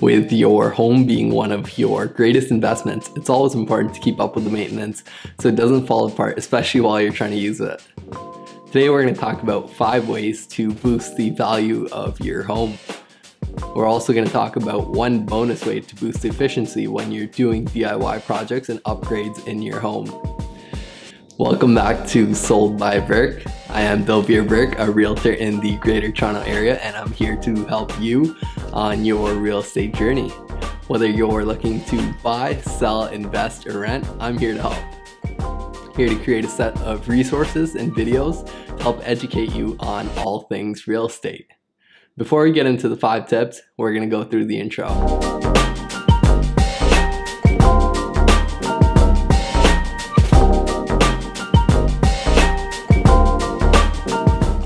With your home being one of your greatest investments, it's always important to keep up with the maintenance so it doesn't fall apart, especially while you're trying to use it. Today we're going to talk about 5 ways to boost the value of your home. We're also going to talk about one bonus way to boost efficiency when you're doing DIY projects and upgrades in your home. Welcome back to Sold by Burke. I am Bill Burke, a realtor in the Greater Toronto Area, and I'm here to help you on your real estate journey. Whether you're looking to buy, sell, invest, or rent, I'm here to help. Here to create a set of resources and videos to help educate you on all things real estate. Before we get into the 5 tips, we're going to go through the intro.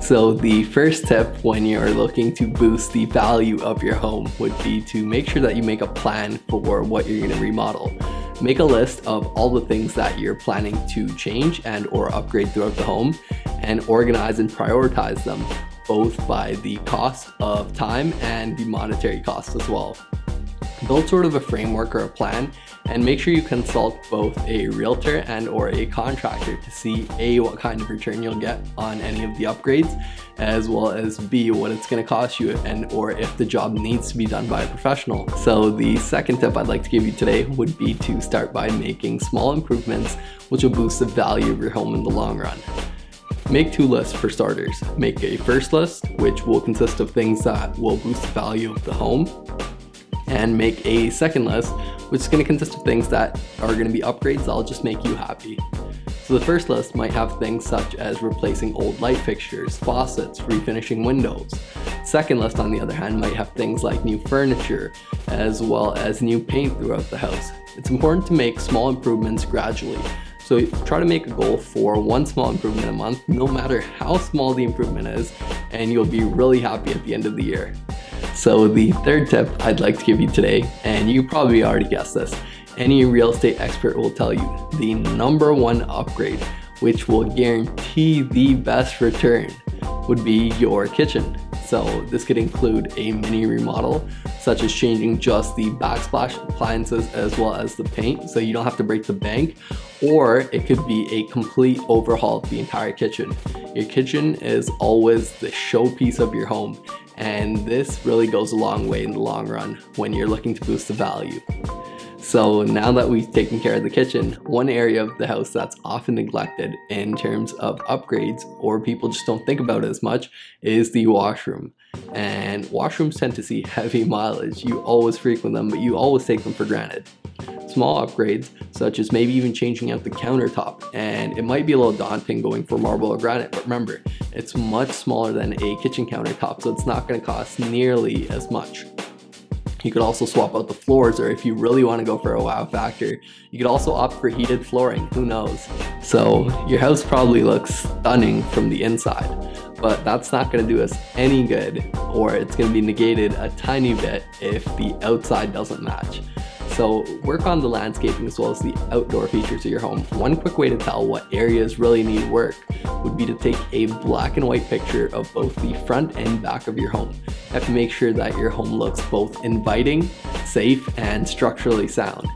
So the first tip when you're looking to boost the value of your home would be to make sure that you make a plan for what you're going to remodel. Make a list of all the things that you're planning to change and or upgrade throughout the home, and organize and prioritize them, both by the cost of time and the monetary cost as well. Build sort of a framework or a plan, and make sure you consult both a realtor and or a contractor to see A, what kind of return you'll get on any of the upgrades, as well as B, what it's going to cost you and or if the job needs to be done by a professional. So the second tip I'd like to give you today would be to start by making small improvements which will boost the value of your home in the long run. Make 2 lists for starters. Make a first list, which will consist of things that will boost the value of the home, and make a second list, which is going to consist of things that are going to be upgrades that'll just make you happy. So the first list might have things such as replacing old light fixtures, faucets, refinishing windows. Second list, on the other hand, might have things like new furniture, as well as new paint throughout the house. It's important to make small improvements gradually. So try to make a goal for 1 small improvement a month, no matter how small the improvement is, and you'll be really happy at the end of the year. So the third tip I'd like to give you today, and you probably already guessed this, any real estate expert will tell you the #1 upgrade, which will guarantee the best return, would be your kitchen. So this could include a mini remodel, such as changing just the backsplash appliances as well as the paint, so you don't have to break the bank, or it could be a complete overhaul of the entire kitchen. Your kitchen is always the showpiece of your home, and this really goes a long way in the long run when you're looking to boost the value. So now that we've taken care of the kitchen, one area of the house that's often neglected in terms of upgrades, or people just don't think about it as much, is the washroom. And washrooms tend to see heavy mileage. You always frequent them, but you always take them for granted. Small upgrades, such as maybe even changing out the countertop, and it might be a little daunting going for marble or granite, but remember, it's much smaller than a kitchen countertop, so it's not going to cost nearly as much. You could also swap out the floors, or if you really want to go for a wow factor, you could also opt for heated flooring, who knows. So your house probably looks stunning from the inside, but that's not going to do us any good, or it's going to be negated a tiny bit if the outside doesn't match. So work on the landscaping as well as the outdoor features of your home. One quick way to tell what areas really need work would be to take a black and white picture of both the front and back of your home. You have to make sure that your home looks both inviting, safe, and structurally sound.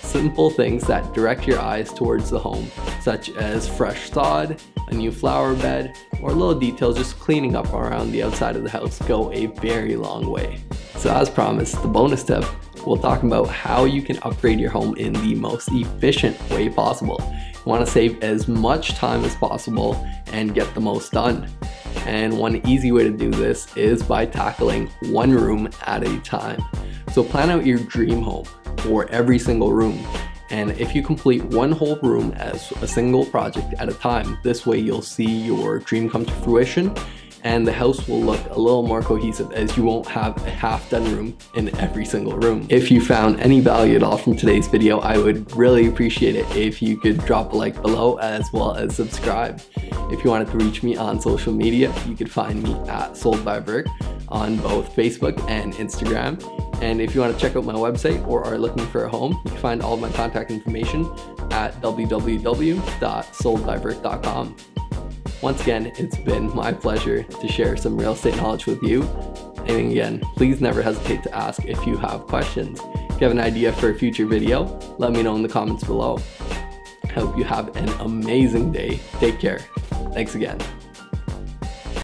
Simple things that direct your eyes towards the home, such as fresh sod, a new flower bed, or little details just cleaning up around the outside of the house, go a very long way. So as promised, the bonus tip, we'll talk about how you can upgrade your home in the most efficient way possible. You want to save as much time as possible and get the most done. And one easy way to do this is by tackling 1 room at a time. So plan out your dream home for every single room. And if you complete 1 whole room as a single project at a time, this way you'll see your dream come to fruition, and the house will look a little more cohesive as you won't have a half-done room in every single room. If you found any value at all from today's video, I would really appreciate it if you could drop a like below as well as subscribe. If you wanted to reach me on social media, you could find me at Sold by Burke on both Facebook and Instagram. And if you want to check out my website or are looking for a home, you can find all of my contact information at www.soldbyburke.com. Once again, it's been my pleasure to share some real estate knowledge with you. And again, please never hesitate to ask if you have questions. If you have an idea for a future video, let me know in the comments below. I hope you have an amazing day. Take care. Thanks again.